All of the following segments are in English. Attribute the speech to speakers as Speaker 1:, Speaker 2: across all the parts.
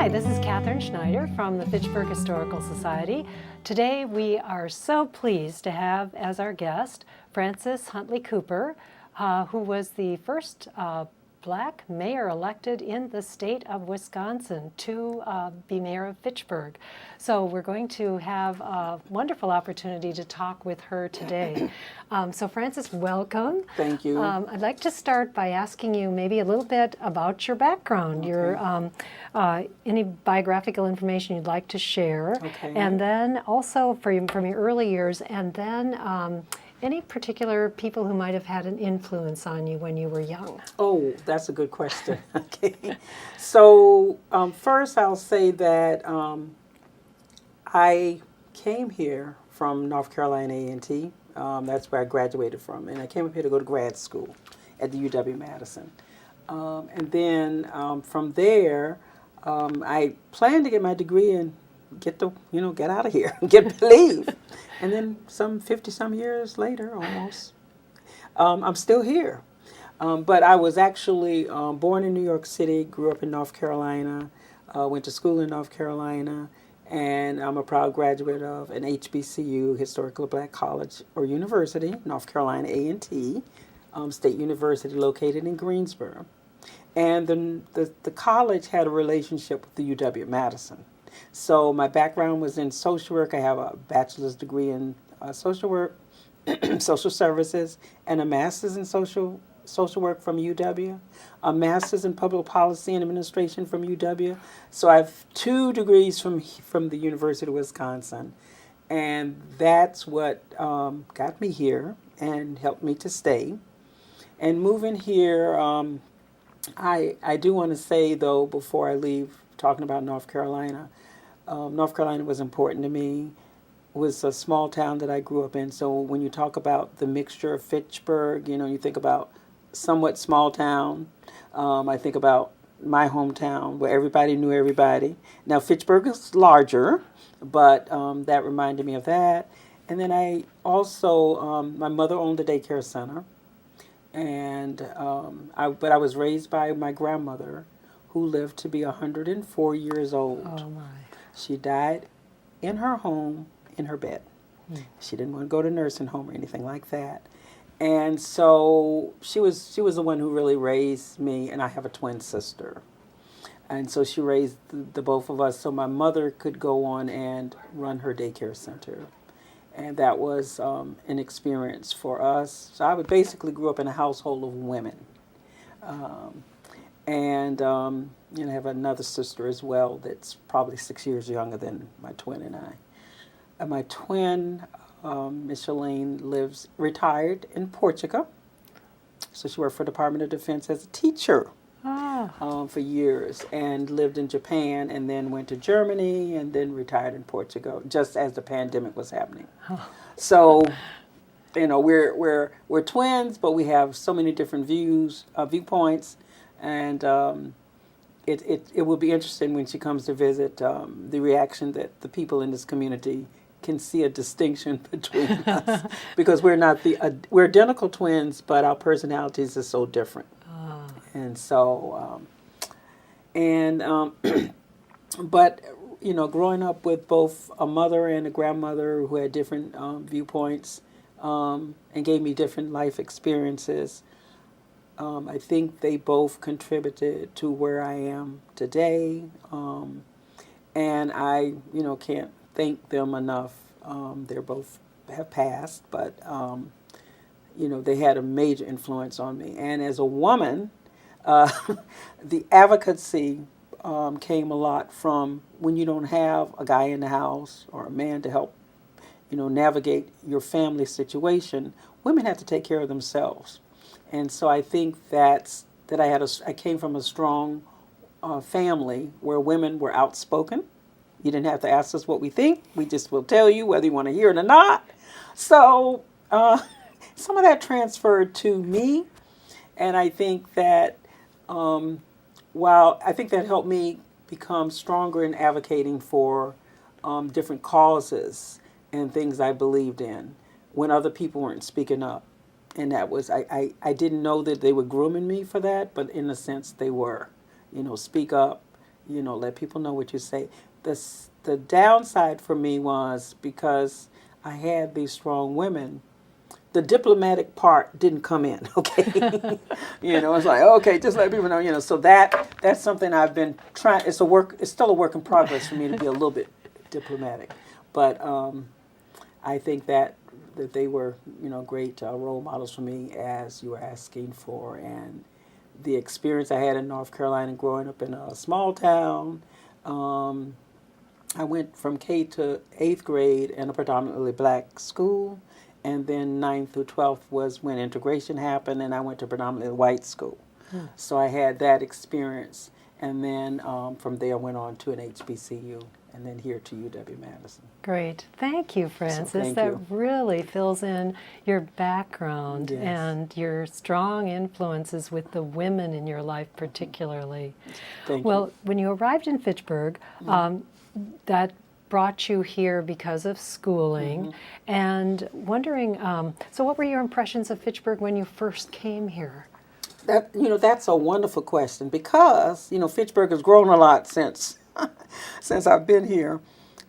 Speaker 1: Hi, this is Catherine Schneider from the Fitchburg Historical Society. Today we are so pleased to have as our guest Frances Huntley-Cooper, who was the first Black mayor elected in the state of Wisconsin to be mayor of Fitchburg. So we're going to have a wonderful opportunity to talk with her today. So Frances, welcome.
Speaker 2: Thank you.
Speaker 1: I'd like to start by asking you maybe a little bit about your background,
Speaker 2: Okay.
Speaker 1: any biographical information you'd like to share,
Speaker 2: Okay.
Speaker 1: and then also from your early years, and then any particular people who might have had an influence on you when you were young.
Speaker 2: Oh, that's a good question. Okay. So first I'll say that I came here from North Carolina A&T. That's where I graduated from. And I came up here to go to grad school at the UW-Madison. And then from there, I planned to get my degree and get out of here, leave. And then some 50-some years later, almost, I'm still here. But I was actually born in New York City, grew up in North Carolina, went to school in North Carolina, and I'm a proud graduate of an HBCU, Historically Black College or University, North Carolina A&T, State University located in Greensboro. And the college had a relationship with the UW-Madison. So my background was in social work. I have a bachelor's degree in social work, social services, and a master's in social work from UW, a master's in public policy and administration from UW. So I have 2 degrees from the University of Wisconsin, and that's what got me here and helped me to stay. And moving here, I do want to say, though, before I leave, talking about North Carolina was important to me. It was a small town that I grew up in. So when you talk about the mixture of Fitchburg, you think about somewhat small town. I think about my hometown where everybody knew everybody. Now Fitchburg is larger, but that reminded me of that. And then I also, my mother owned a daycare center. And but I was raised by my grandmother, who lived to be 104 years old.
Speaker 1: Oh my.
Speaker 2: She died in her home, in her bed. She didn't want to go to nursing home or anything like that. And so she was the one who really raised me, and I have a twin sister. And so she raised the both of us so my mother could go on and run her daycare center. And that was an experience for us. So I basically grew up in a household of women. And I have another sister as well that's probably 6 years younger than my twin and I. And my twin, Micheline, retired in Portugal. So she worked for the Department of Defense as a teacher for years, and lived in Japan, and then went to Germany, and then retired in Portugal just as the pandemic was happening. So, we're twins, but we have so many different viewpoints. And it will be interesting when she comes to visit, the reaction that the people in this community can see a distinction between us, because we're identical twins, but our personalities are so different. And so, but growing up with both a mother and a grandmother who had different viewpoints, and gave me different life experiences. I think they both contributed to where I am today, and I, can't thank them enough. They're both have passed, but they had a major influence on me. And as a woman, the advocacy came a lot from when you don't have a guy in the house or a man to help, navigate your family situation. Women have to take care of themselves. And so I think that I came from a strong family where women were outspoken. You didn't have to ask us what we think. We just will tell you whether you want to hear it or not. So some of that transferred to me. And I think that I think that helped me become stronger in advocating for different causes and things I believed in when other people weren't speaking up. And that was, I didn't know that they were grooming me for that, but in a sense they were. Speak up, let people know what you say. The downside for me was because I had these strong women, the diplomatic part didn't come in, okay? It's like, okay, just let people know, so that's something I've been trying, it's still a work in progress for me to be a little bit diplomatic. But I think that they were, great role models for me, as you were asking for, and the experience I had in North Carolina growing up in a small town. I went from K to 8th grade in a predominantly black school, and then 9th through 12th was when integration happened, and I went to predominantly white school. So I had that experience, and then from there went on to an HBCU, and then here to UW-Madison.
Speaker 1: Great. Thank you, Francis.
Speaker 2: Thank
Speaker 1: that
Speaker 2: you.
Speaker 1: really fills in your background
Speaker 2: Yes.
Speaker 1: and your strong influences with the women in your life particularly.
Speaker 2: Thank
Speaker 1: Well,
Speaker 2: you.
Speaker 1: when you arrived in Fitchburg, that brought you here because of schooling, and wondering, so what were your impressions of Fitchburg when you first came here?
Speaker 2: That's a wonderful question, because Fitchburg has grown a lot since since I've been here.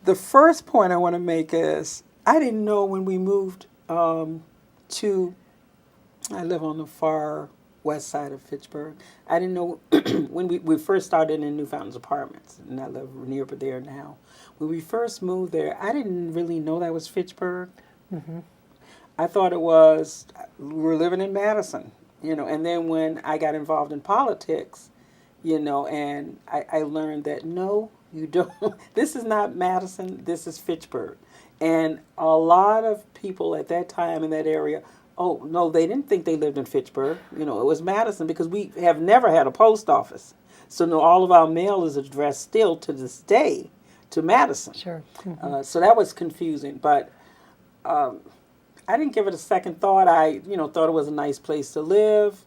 Speaker 2: The first point I want to make is I didn't know when we moved to. I live on the far west side of Fitchburg. I didn't know when we first started in New Fountains Apartments, and I live near there now. When we first moved there, I didn't really know that was Fitchburg. I thought it was, we were living in Madison, and then when I got involved in politics, and I learned that no, you don't, this is not Madison, this is Fitchburg. And a lot of people at that time in that area, oh, no, they didn't think they lived in Fitchburg. It was Madison, because we have never had a post office. So no, all of our mail is addressed still to this day to Madison.
Speaker 1: Sure.
Speaker 2: So that was confusing, but I didn't give it a second thought. I, thought it was a nice place to live,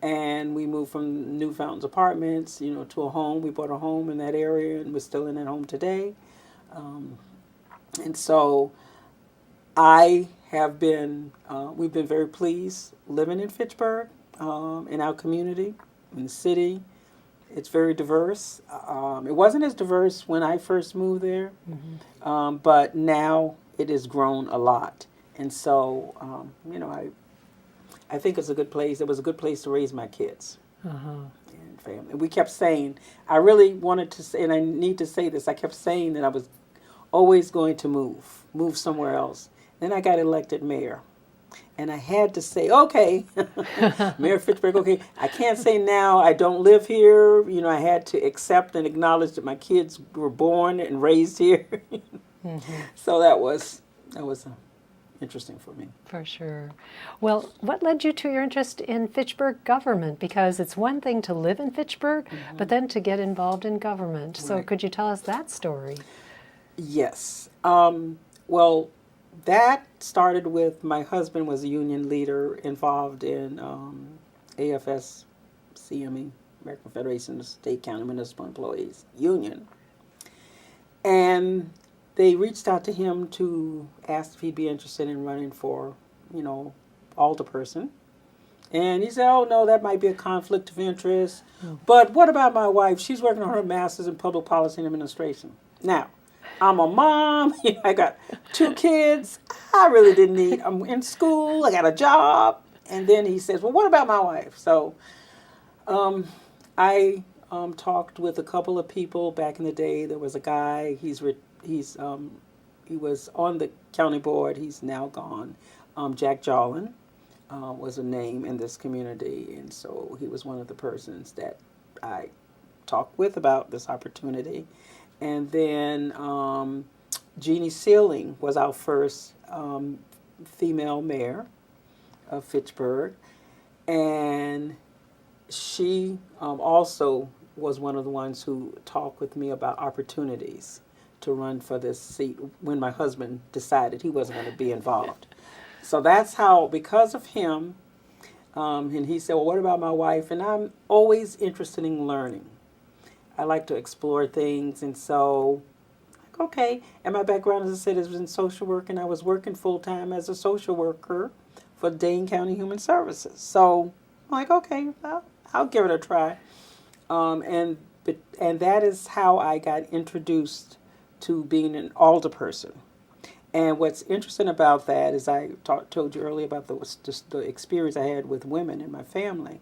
Speaker 2: and we moved from New Fountains Apartments, to a home. We bought a home in that area, and we're still in that home today. And so I have been, we've been very pleased living in Fitchburg, in our community, in the city. It's very diverse. It wasn't as diverse when I first moved there, but now it has grown a lot. And so, I think it's a good place. It was a good place to raise my kids and family. And we kept saying, I really wanted to say, and I need to say this, I kept saying that I was always going to move somewhere else. Then I got elected mayor. And I had to say, okay, Mayor Fitchburg, okay, I can't say now I don't live here. I had to accept and acknowledge that my kids were born and raised here. So that was interesting for me.
Speaker 1: For sure. Well, what led you to your interest in Fitchburg government? Because it's one thing to live in Fitchburg, but then to get involved in government. So
Speaker 2: Right.
Speaker 1: could you tell us that story?
Speaker 2: Yes. Well, that started with my husband was a union leader involved in AFS CME, American Federation of State, County, Municipal Employees Union. And they reached out to him to ask if he'd be interested in running for, alderperson. And he said, oh, no, that might be a conflict of interest. But what about my wife? She's working on her master's in public policy and administration. Now, I'm a mom. I got 2 kids. I really didn't need, I'm in school. I got a job. And then he says, well, what about my wife? So I talked with a couple of people back in the day. There was a guy, he was on the county board. He's now gone. Jack Jolin was a name in this community. And so he was one of the persons that I talked with about this opportunity. And then Jeannie Sealing was our first female mayor of Fitchburg. And she also was one of the ones who talked with me about opportunities to run for this seat when my husband decided he wasn't going to be involved. So that's how, because of him, and he said, well, what about my wife? And I'm always interested in learning. I like to explore things, and so, okay. And my background, as I said, is in social work, and I was working full-time as a social worker for Dane County Human Services. So I'm like, okay, I'll give it a try. And and that is how I got introduced to being an alderperson. And what's interesting about that is I told you earlier about the experience I had with women in my family.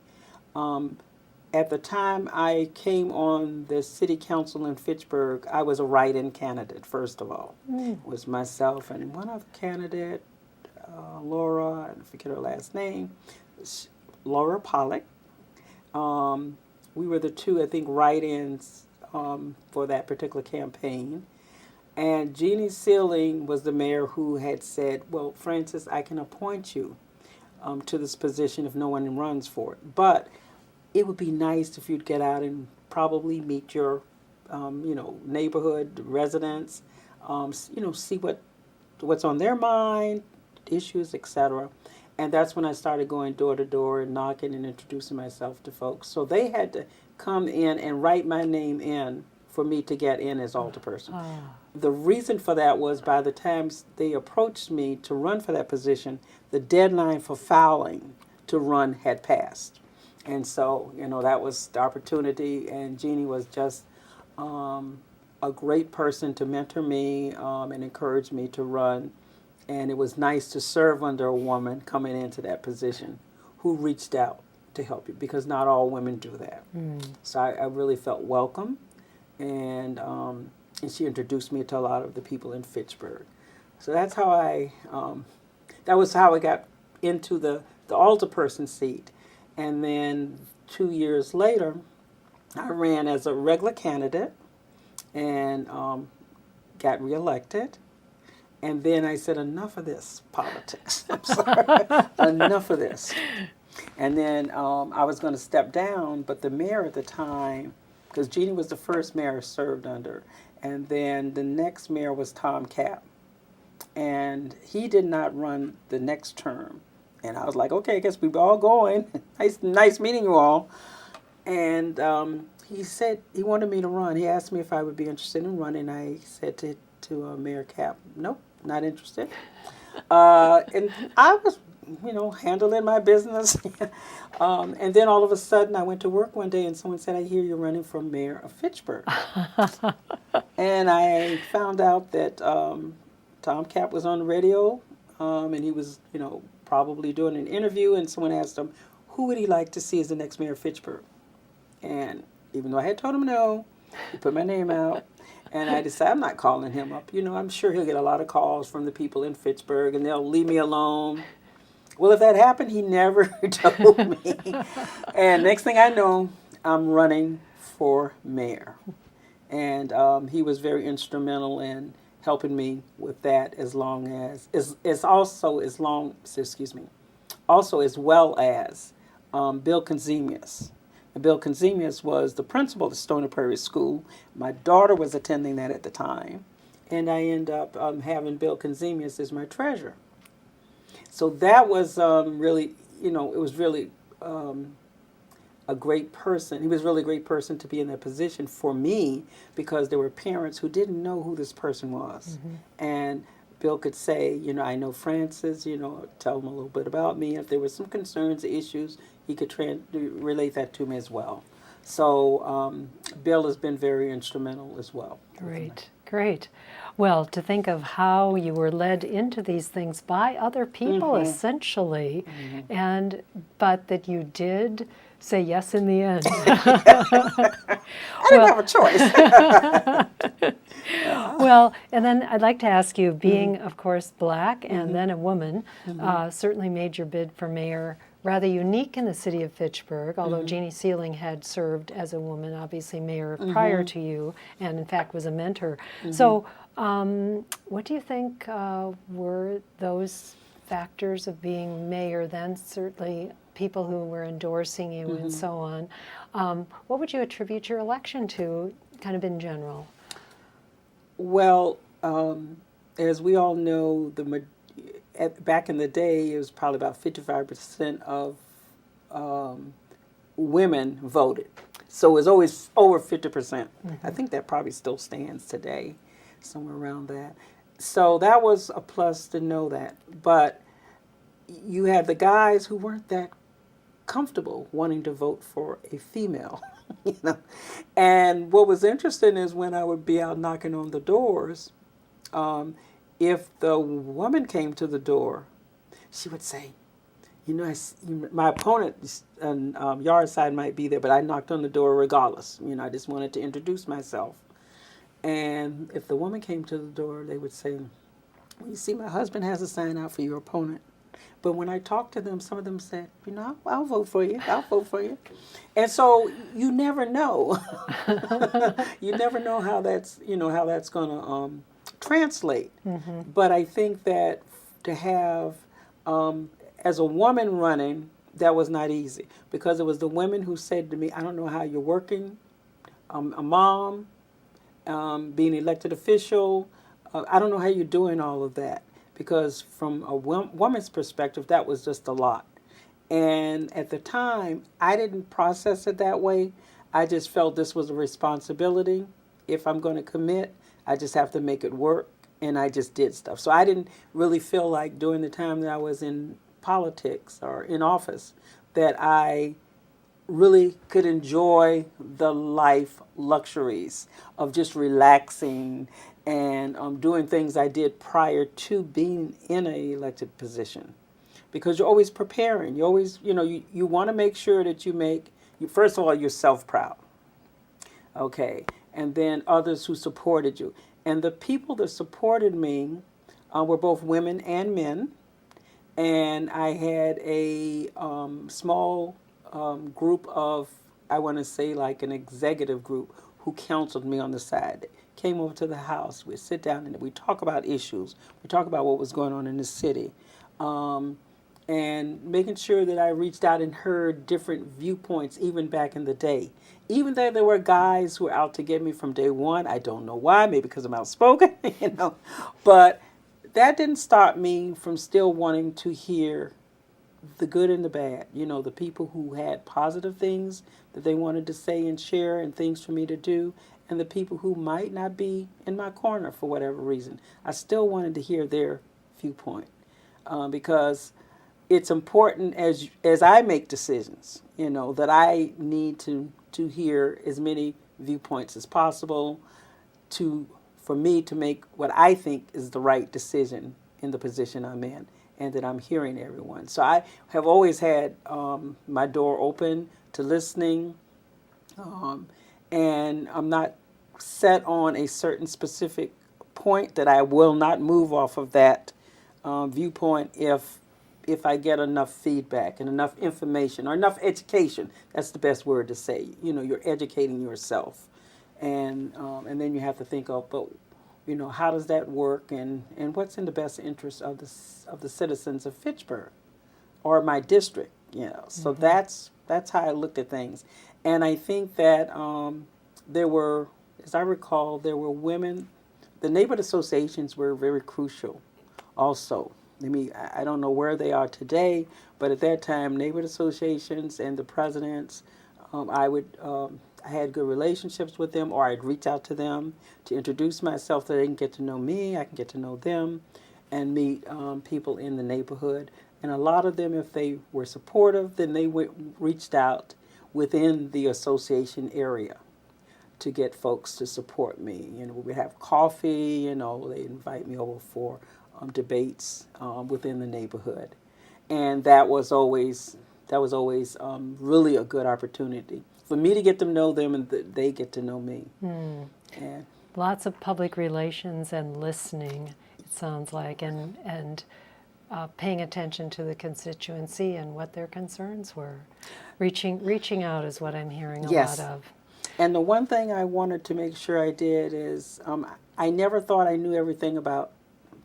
Speaker 2: At the time I came on the city council in Fitchburg, I was a write-in candidate, first of all. It was myself and one other candidate, Laura, I forget her last name, Laura Pollock. We were the two, I think, write-ins for that particular campaign. And Jeannie Sealing was the mayor who had said, well, Frances, I can appoint you to this position if no one runs for it. But it would be nice if you'd get out and probably meet your, neighborhood residents, see what's on their mind, issues, etc. And that's when I started going door to door and knocking and introducing myself to folks. So they had to come in and write my name in for me to get in as alderperson. The reason for that was by the time they approached me to run for that position, the deadline for filing to run had passed. And so, that was the opportunity, and Jeannie was just a great person to mentor me and encourage me to run. And it was nice to serve under a woman coming into that position who reached out to help you, because not all women do that. So I really felt welcome, and she introduced me to a lot of the people in Fitchburg. So that's how that was how I got into the alderperson seat. And then 2 years later, I ran as a regular candidate and got reelected. And then I said, enough of this politics. I'm sorry. Enough of this. And then I was going to step down, but the mayor at the time, because Jeannie was the first mayor I served under, and then the next mayor was Tom Capp. And he did not run the next term. And I was like, okay, I guess we're all going. Nice meeting you all. And he said he wanted me to run. He asked me if I would be interested in running. I said to Mayor Capp, nope, not interested. And I was, handling my business. And then all of a sudden I went to work one day and someone said, I hear you're running for mayor of Fitchburg. And I found out that Tom Capp was on the radio and he was, probably doing an interview, and someone asked him, who would he like to see as the next mayor of Fitchburg? And even though I had told him no, he put my name out, and I decided I'm not calling him up. I'm sure he'll get a lot of calls from the people in Fitchburg, and they'll leave me alone. Well, if that happened, he never told me. And next thing I know, I'm running for mayor. And he was very instrumental in helping me with that, as well as Bill Conzemius. And Bill Conzemius was the principal of Stony Prairie School. My daughter was attending that at the time, and I ended up having Bill Conzemius as my treasurer. So that was really, it was really a great person. He was really a great person to be in that position for me, because there were parents who didn't know who this person was. And Bill could say, I know Frances, tell them a little bit about me. If there were some concerns, issues, he could relate that to me as well. So Bill has been very instrumental as well.
Speaker 1: Great. Well, to think of how you were led into these things by other people, essentially, but that you did say yes in the end.
Speaker 2: I didn't have a choice.
Speaker 1: Well, and then I'd like to ask you, being, of course, Black and then a woman, certainly made your bid for mayor rather unique in the city of Fitchburg, although Jeannie Sealing had served as a woman, obviously mayor prior to you, and in fact was a mentor. So what do you think were those factors of being mayor then? Certainly people who were endorsing you and so on. What would you attribute your election to, kind of in general?
Speaker 2: Well, as we all know, back in the day, it was probably about 55% of women voted. So it was always over 50%. I think that probably still stands today, somewhere around that. So that was a plus to know that. But you had the guys who weren't that comfortable wanting to vote for a female. you know. And what was interesting is when I would be out knocking on the doors, if the woman came to the door, she would say, you know, my opponent yard side might be there, but I knocked on the door regardless. You know, I just wanted to introduce myself. And if the woman came to the door, they would say, well, you see, my husband has a sign out for your opponent. But when I talked to them, some of them said, you know, I'll vote for you. I'll vote for you. And so you never know. You never know how that's, you know, how that's going to translate. Mm-hmm. But I think that to have, as a woman running, that was not easy. Because it was the women who said to me, I don't know how you're working, a mom, being elected official. I don't know how you're doing all of that. Because from a woman's perspective, that was just a lot. And at the time, I didn't process it that way. I just felt this was a responsibility. If I'm going to commit, I just have to make it work. And I just did stuff. So I didn't really feel like during the time that I was in politics or in office that I really could enjoy the life luxuries of just relaxing and doing things I did prior to being in an elected position. Because you're always preparing. You always, you know, you want to make sure that first of all, yourself proud. Okay. And then others who supported you. And the people that supported me were both women and men. And I had a small group of, I want to say like an executive group who counseled me on the side. Came over to the house. We'd sit down and we'd talk about issues. We talk about what was going on in the city. And making sure that I reached out and heard different viewpoints even back in the day. Even though there were guys who were out to get me from day one. I don't know why, maybe because I'm outspoken, you know. But that didn't stop me from still wanting to hear the good and the bad. You know, the people who had positive things that they wanted to say and share and things for me to do, and the people who might not be in my corner for whatever reason. I still wanted to hear their viewpoint because it's important as I make decisions, you know, that I need to hear as many viewpoints as possible for me to make what I think is the right decision in the position I'm in, and that I'm hearing everyone. So I have always had my door open to listening, and I'm not set on a certain specific point that I will not move off of that viewpoint if I get enough feedback and enough information or enough education. That's the best word to say. You know, you're educating yourself, and then you have to think of, but you know, how does that work, and what's in the best interest of the citizens of Fitchburg or my district. You know, so that's how I looked at things, and I think that there were, as I recall, there were women. The neighborhood associations were very crucial also. I mean, I don't know where they are today, but at that time, neighborhood associations and the presidents, I had good relationships with them, or I'd reach out to them to introduce myself so they can get to know me, I can get to know them, and meet people in the neighborhood. And a lot of them, if they were supportive, then they reached out within the association area to get folks to support me. You know, we would have coffee, you know, they invite me over for debates within the neighborhood. And that was always really a good opportunity for me to get to know them and they get to know me. And
Speaker 1: lots of public relations and listening, it sounds like, and paying attention to the constituency and what their concerns were. Reaching out is what I'm hearing a
Speaker 2: yes.
Speaker 1: lot of.
Speaker 2: And the one thing I wanted to make sure I did is I never thought I knew everything about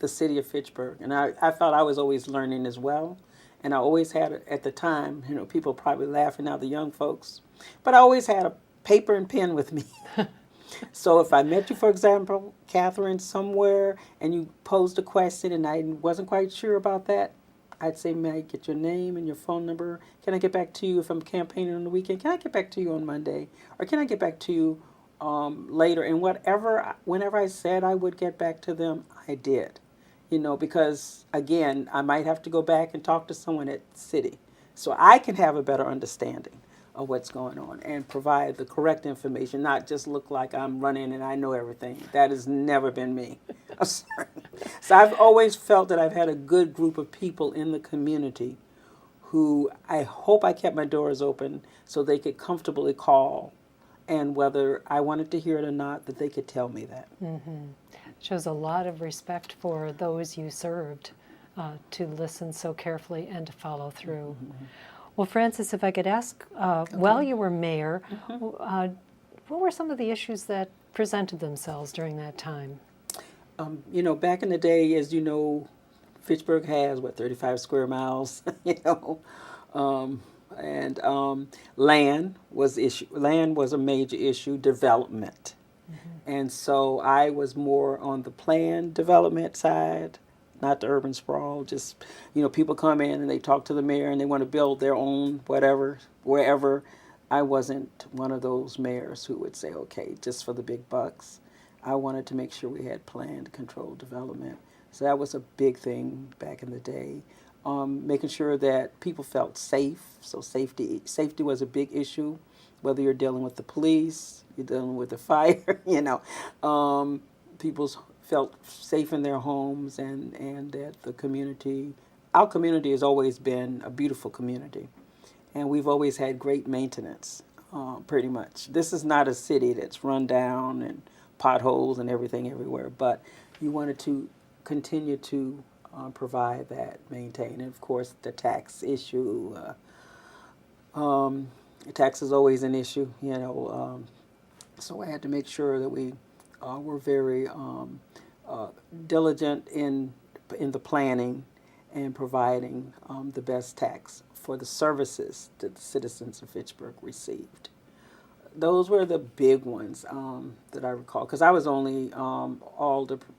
Speaker 2: the city of Fitchburg. And I thought I was always learning as well. And I always had, at the time, you know, people probably laughing now, the young folks, but I always had a paper and pen with me. So if I met you, for example, Catherine, somewhere, and you posed a question and I wasn't quite sure about that, I'd say, may I get your name and your phone number? Can I get back to you if I'm campaigning on the weekend? Can I get back to you on Monday? Or can I get back to you later? And whenever I said I would get back to them, I did. You know, because, again, I might have to go back and talk to someone at the city so I can have a better understanding. of what's going on and provide the correct information, not just look like I'm running and I know everything. That has never been me. I'm sorry. So I've always felt that I've had a good group of people in the community who I hope I kept my doors open so they could comfortably call, and whether I wanted to hear it or not, that they could tell me that.
Speaker 1: Shows a lot of respect for those you served to listen so carefully and to follow through. Well, Frances, if I could ask, while you were mayor, what were some of the issues that presented themselves during that time?
Speaker 2: You know, back in the day, as you know, Fitchburg has, 35 square miles, you know, and land was a major issue, development. And so I was more on the planned development side, not the urban sprawl. Just, you know, people come in and they talk to the mayor and they want to build their own whatever, wherever. I wasn't one of those mayors who would say, okay, just for the big bucks. I wanted to make sure we had planned, controlled development. So that was a big thing back in the day. Making sure that people felt safe. So safety was a big issue, whether you're dealing with the police, you're dealing with the fire, you know. People felt safe in their homes, and that the community, our community has always been a beautiful community. And we've always had great maintenance, pretty much. This is not a city that's run down and potholes and everything everywhere, but you wanted to continue to provide that, maintain. And of course, the tax issue. Tax is always an issue, you know. So I had to make sure that we were very diligent in the planning and providing the best tax for the services that the citizens of Fitchburg received. Those were the big ones that I recall, because I was only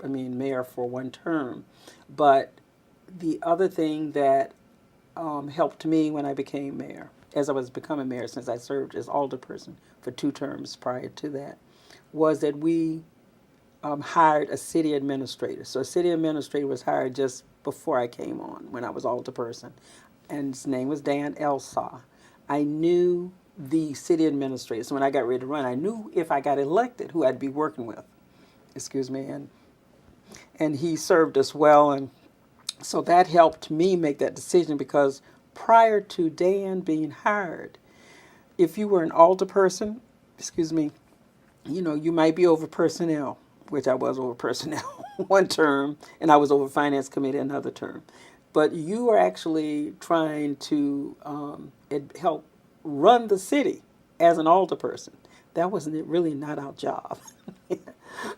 Speaker 2: mayor for one term. But the other thing that helped me when I became mayor, as I was becoming mayor, since I served as alderperson for 2 terms prior to that, was that we hired a city administrator. So a city administrator was hired just before I came on, when I was alderperson, and his name was Dan Elsaw. I knew the city administrator, so when I got ready to run, I knew if I got elected who I'd be working with. Excuse me, and he served us well, and so that helped me make that decision, because prior to Dan being hired, if you were an alderperson, excuse me, you know, you might be over personnel, which I was over personnel one term, and I was over finance committee another term. But you are actually trying to help run the city as an alderperson. That wasn't really not our job.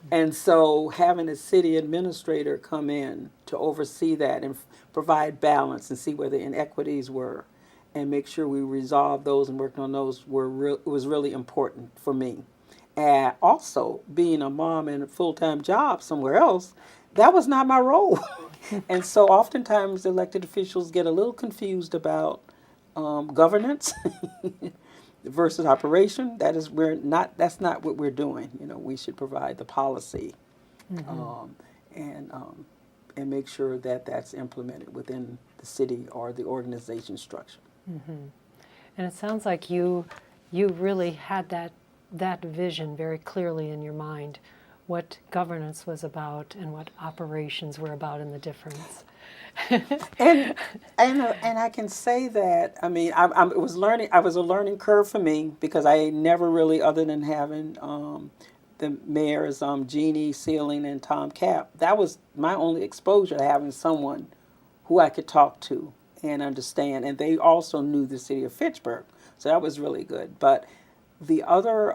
Speaker 2: And so having a city administrator come in to oversee that and provide balance and see where the inequities were and make sure we resolved those and worked on those was really important for me. And also, being a mom and a full-time job somewhere else, that was not my role. And so oftentimes elected officials get a little confused about governance versus operation. That's not what we're doing. You know, we should provide the policy and make sure that that's implemented within the city or the organization structure.
Speaker 1: And it sounds like you really had that vision very clearly in your mind, what governance was about and what operations were about, and the difference.
Speaker 2: and I can say that, I mean, I was a learning curve for me, because I never really, other than having the mayors Jeannie Sealing and Tom Capp, that was my only exposure to having someone who I could talk to and understand, and they also knew the city of Fitchburg, so that was really good. But the other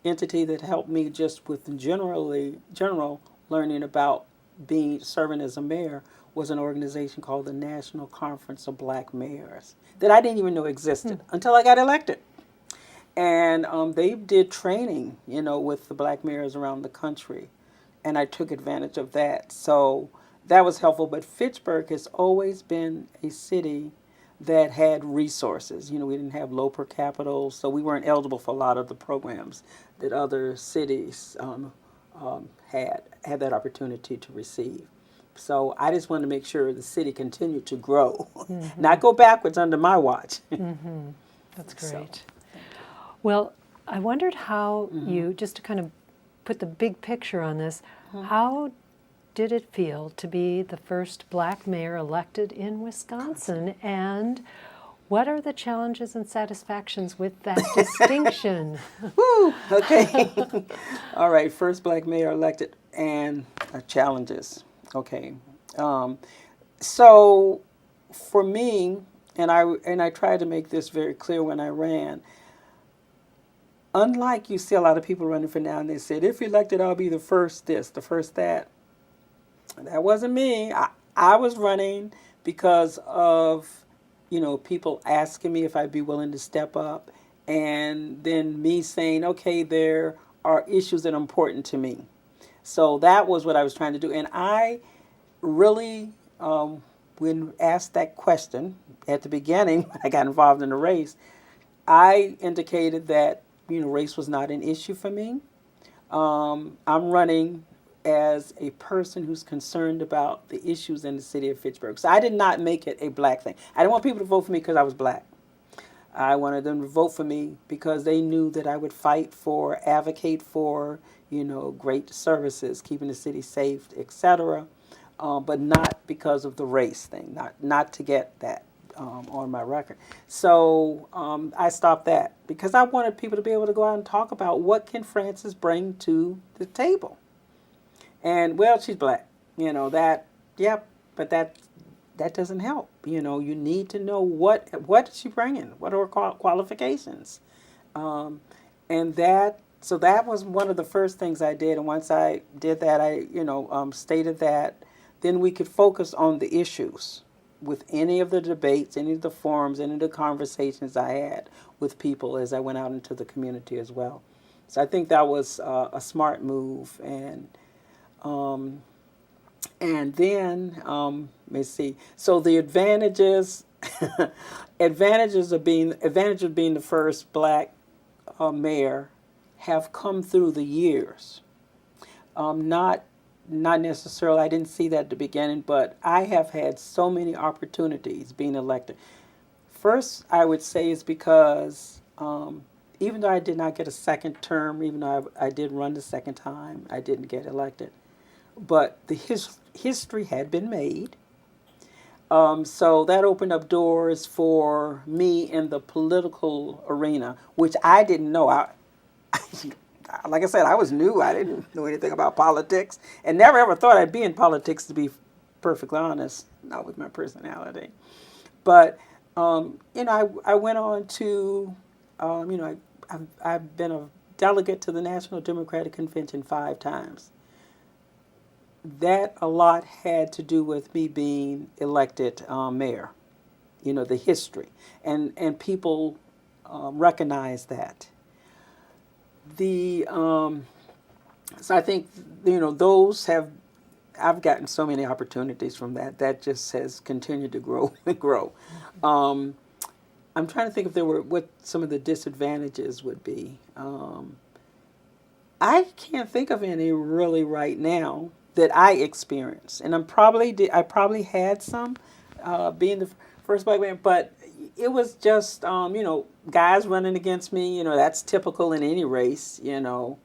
Speaker 2: entity that helped me just with general learning about serving as a mayor was an organization called the National Conference of Black Mayors that I didn't even know existed until I got elected. And they did training, you know, with the black mayors around the country, and I took advantage of that. So that was helpful. But Fitchburg has always been a city that had resources. You know, we didn't have low per capita, so we weren't eligible for a lot of the programs that other cities had that opportunity to receive. So I just wanted to make sure the city continued to grow, not go backwards under my watch.
Speaker 1: That's
Speaker 2: So,
Speaker 1: great. Well, I wondered how you, just to kind of put the big picture on this, how did it feel to be the first black mayor elected in Wisconsin? And what are the challenges and satisfactions with that distinction?
Speaker 2: woo, okay. All right, first black mayor elected and challenges. Okay. So for me, and I tried to make this very clear when I ran, unlike you see a lot of people running for now and they said, if elected, I'll be the first this, the first that. That wasn't me. I was running because of, people asking me if I'd be willing to step up, and then me saying, okay, there are issues that are important to me. So that was what I was trying to do. And I really, when asked that question at the beginning, when I got involved in the race, I indicated that, race was not an issue for me. I'm running as a person who's concerned about the issues in the city of Fitchburg. So I did not make it a black thing. I didn't want people to vote for me because I was black. I wanted them to vote for me because they knew that I would fight for, advocate for, great services, keeping the city safe, etc. But not because of the race thing, not to get that on my record. So I stopped that because I wanted people to be able to go out and talk about what can Frances bring to the table. And well, she's black, but that doesn't help. You need to know what is she bringing, what are her qualifications, and so that was one of the first things I did. And once I did that, I stated that, then we could focus on the issues with any of the debates, any of the forums, any of the conversations I had with people as I went out into the community as well. So I think that was a smart move. And then, let's see. So the advantage of being the first black mayor have come through the years. Not necessarily. I didn't see that at the beginning, but I have had so many opportunities being elected. First, I would say is because even though I did not get a second term, even though I did run the second time, I didn't get elected. But the history had been made. So that opened up doors for me in the political arena, which I didn't know. Like I said, I was new. I didn't know anything about politics and never ever thought I'd be in politics, to be perfectly honest, not with my personality. But, I went on to, I've been a delegate to the National Democratic Convention 5 times. That a lot had to do with me being elected mayor, the history. And people recognize that. So I think, I've gotten so many opportunities from that. That just has continued to grow and grow. I'm trying to think if what some of the disadvantages would be. I can't think of any really right now that I experienced, and I probably had some being the first black man, but it was just guys running against me. That's typical in any race. And so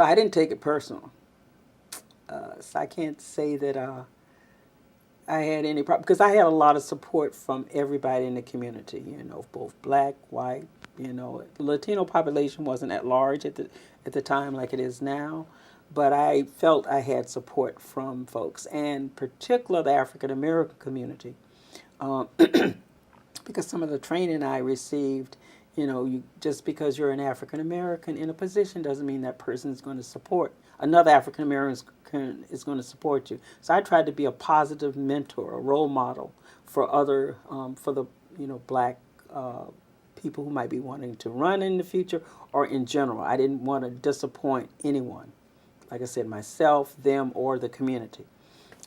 Speaker 2: I didn't take it personal. So I can't say that I had any problem because I had a lot of support from everybody in the community. Both black, white. The Latino population wasn't at large at the time like it is now. But I felt I had support from folks, and particularly the African American community, because some of the training I received, just because you're an African American in a position doesn't mean that person is going to support another African American is going to support you. So I tried to be a positive mentor, a role model for other for the black people who might be wanting to run in the future or in general. I didn't want to disappoint anyone. Like I said, myself, them, or the community.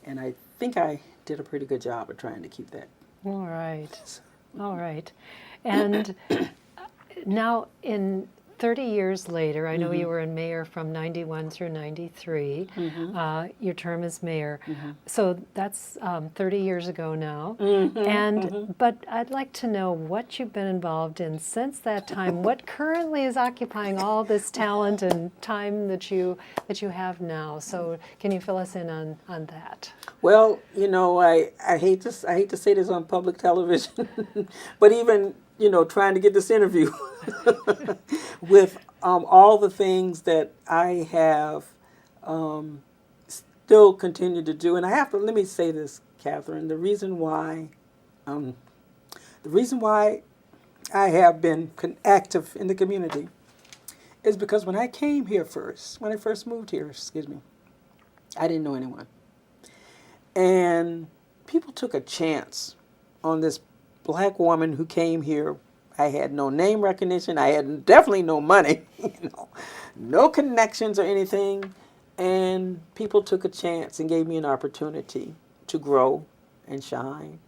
Speaker 2: And I think I did a pretty good job of trying to keep that.
Speaker 1: All right. And now 30 years later, I know you were in mayor from 91 through 93. Your term as mayor. So that's 30 years ago now. But I'd like to know what you've been involved in since that time. What currently is occupying all this talent and time that you have now? So can you fill us in on that?
Speaker 2: Well, I hate to say this on public television, but even trying to get this interview with all the things that I have still continued to do, and let me say this, Catherine, the reason why I have been active in the community is because when I first moved here, I didn't know anyone. And people took a chance on this black woman who came here. I had no name recognition. I had definitely no money, no connections or anything. And people took a chance and gave me an opportunity to grow and shine.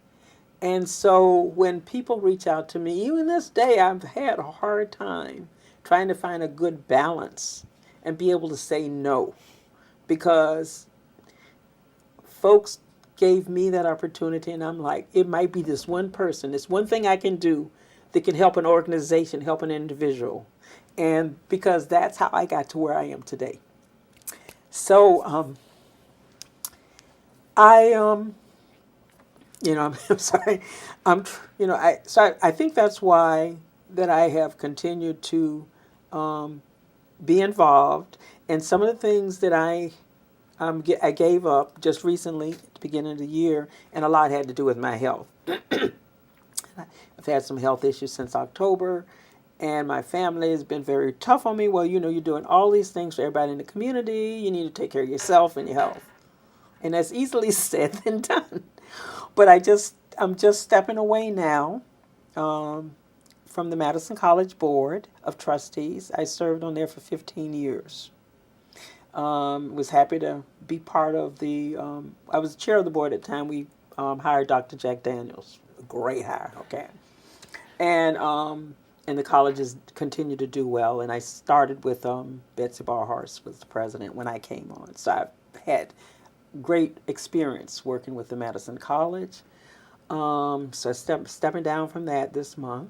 Speaker 2: And so when people reach out to me, even this day, I've had a hard time trying to find a good balance and be able to say no, because folks gave me that opportunity, and I'm like, it might be this one person, this one thing I can do that can help an organization, help an individual. And because that's how I got to where I am today. So I'm sorry. I think that's why that I have continued to be involved. And some of the things that I gave up just recently at the beginning of the year, and a lot had to do with my health. I've had some health issues since October, and my family has been very tough on me. Well, you're doing all these things for everybody in the community. You need to take care of yourself and your health. And that's easily said than done. But I'm just stepping away now from the Madison College Board of Trustees. I served on there for 15 years. Was happy to be part of I was chair of the board at the time. We hired Dr. Jack Daniels, a great hire, okay. And the colleges continue to do well. And I started with Betsy Barhorst was the president when I came on. So I've had great experience working with the Madison College. So stepping down from that this month.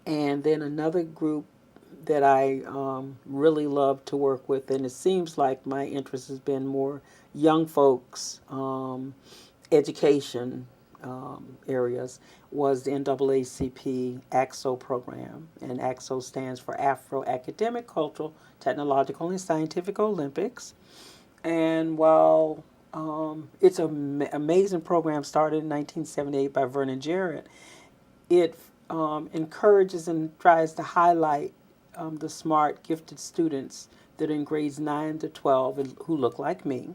Speaker 2: And then another group that I really love to work with, and it seems like my interest has been more young folks, education areas, was the NAACP AXO program. And AXO stands for Afro Academic, Cultural, Technological, and Scientific Olympics. And while it's an amazing program started in 1978 by Vernon Jarrett, it encourages and tries to highlight the smart, gifted students that are in grades 9 to 12 who look like me.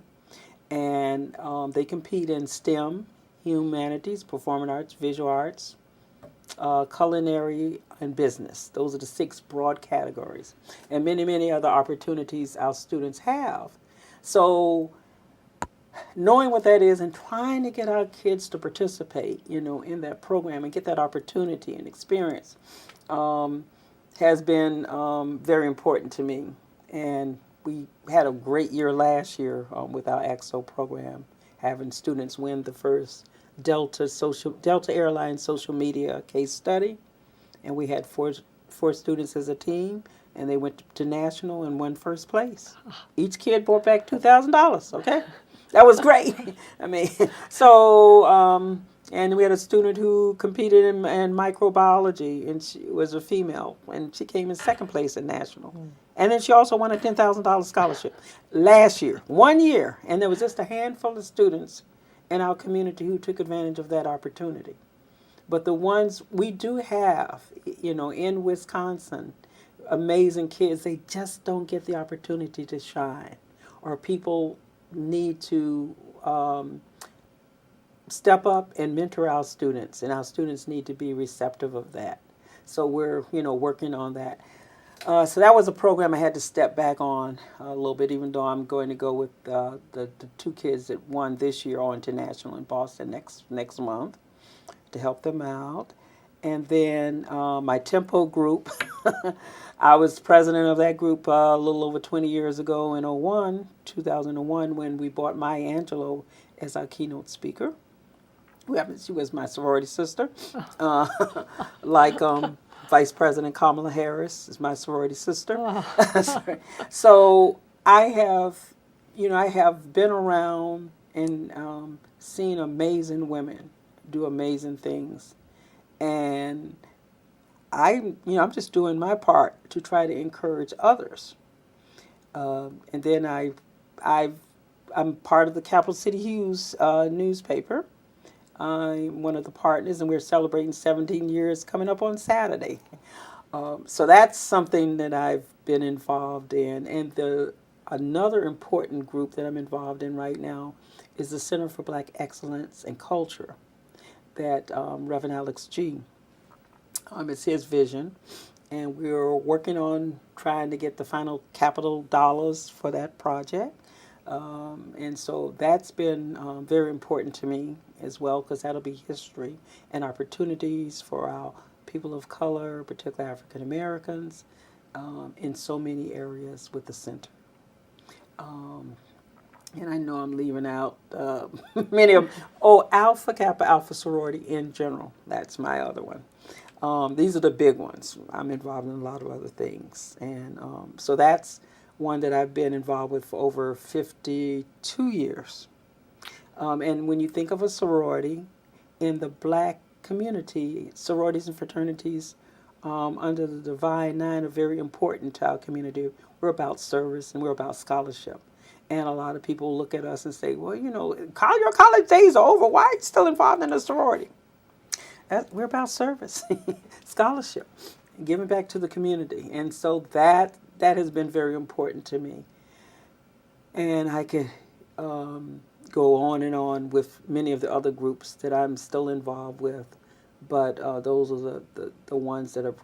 Speaker 2: And they compete in STEM, humanities, performing arts, visual arts, culinary, and business. Those are the 6 broad categories. And many, many other opportunities our students have. So knowing what that is and trying to get our kids to participate, in that program and get that opportunity and experience has been very important to me. And we had a great year last year with our AXO program, having students win the first Delta Airlines social media case study. And we had four students as a team, and they went to national and won first place. Each kid brought back $2,000, okay? That was great. And we had a student who competed in microbiology, and she was a female, and she came in second place at national. And then she also won a $10,000 scholarship last year, 1 year. And there was just a handful of students in our community who took advantage of that opportunity. But the ones we do have, in Wisconsin, amazing kids, they just don't get the opportunity to shine. Or people need to step up and mentor our students, and our students need to be receptive of that. So we're, working on that. So that was a program I had to step back on a little bit, even though I'm going to go with the 2 kids that won this year on to national in Boston next month to help them out. And then my Tempo group, I was president of that group a little over 20 years ago in 2001, when we brought Maya Angelou as our keynote speaker. She was my sorority sister. Uh, like Vice President Kamala Harris is my sorority sister.
Speaker 1: Oh.
Speaker 2: So I have, I have been around and seen amazing women do amazing things, and I'm just doing my part to try to encourage others. And then I'm part of the Capital City Hughes newspaper. I'm one of the partners, and we're celebrating 17 years coming up on Saturday. So that's something that I've been involved in. And another important group that I'm involved in right now is the Center for Black Excellence and Culture that Reverend Alex G. It's his vision, and we're working on trying to get the final capital dollars for that project. And so that's been very important to me as well, because that'll be history and opportunities for our people of color, particularly African Americans, in so many areas with the center. And I know I'm leaving out many of them. Oh, Alpha Kappa Alpha sorority in general. That's my other one. These are the big ones. I'm involved in a lot of other things. And so that's one that I've been involved with for over 52 years. And when you think of a sorority, in the black community, sororities and fraternities under the Divine Nine are very important to our community. We're about service and we're about scholarship. And a lot of people look at us and say, well, your college days are over. Why are you still involved in a sorority? We're about service, scholarship, giving back to the community. And so that has been very important to me. And I could go on and on with many of the other groups that I'm still involved with. But those are the ones that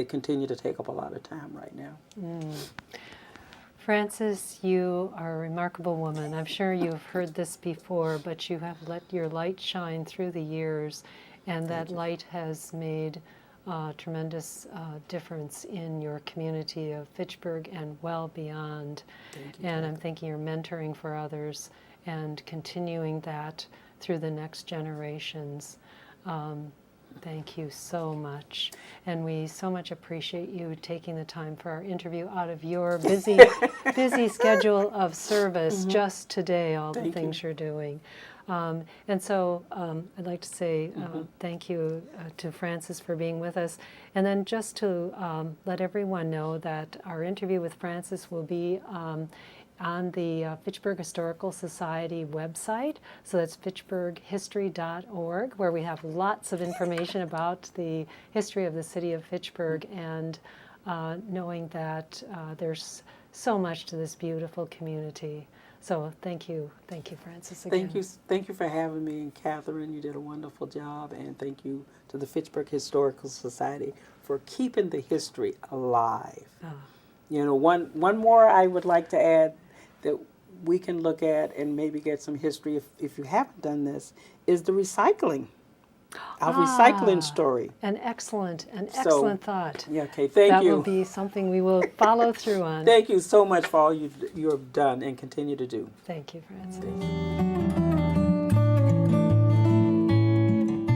Speaker 2: continue to take up a lot of time right now.
Speaker 1: Mm. Frances, you are a remarkable woman. I'm sure you've heard this before, but you have let your light shine through the years, and that light has made a tremendous difference in your community of Fitchburg and well beyond. And I'm thinking you're mentoring for others and continuing that through the next generations. Thank you so much. And we so much appreciate you taking the time for our interview out of your busy schedule of service just today, all the things you're doing. And so I'd like to say thank you to Frances for being with us. And then just to let everyone know that our interview with Frances will be on the Fitchburg Historical Society website. So that's fitchburghistory.org, where we have lots of information about the history of the city of Fitchburg, and knowing that there's so much to this beautiful community. So thank you, Frances, again.
Speaker 2: Thank you for having me, and Catherine, you did a wonderful job, and thank you to the Fitchburg Historical Society for keeping the history alive. One more I would like to add that we can look at and maybe get some history if you haven't done this, is the recycling. Our recycling story.
Speaker 1: An excellent thought.
Speaker 2: Yeah, okay, thank you.
Speaker 1: That will be something we will follow through on.
Speaker 2: Thank you so much for all you have done and continue to do.
Speaker 1: Thank you, Frances.
Speaker 2: Thank you.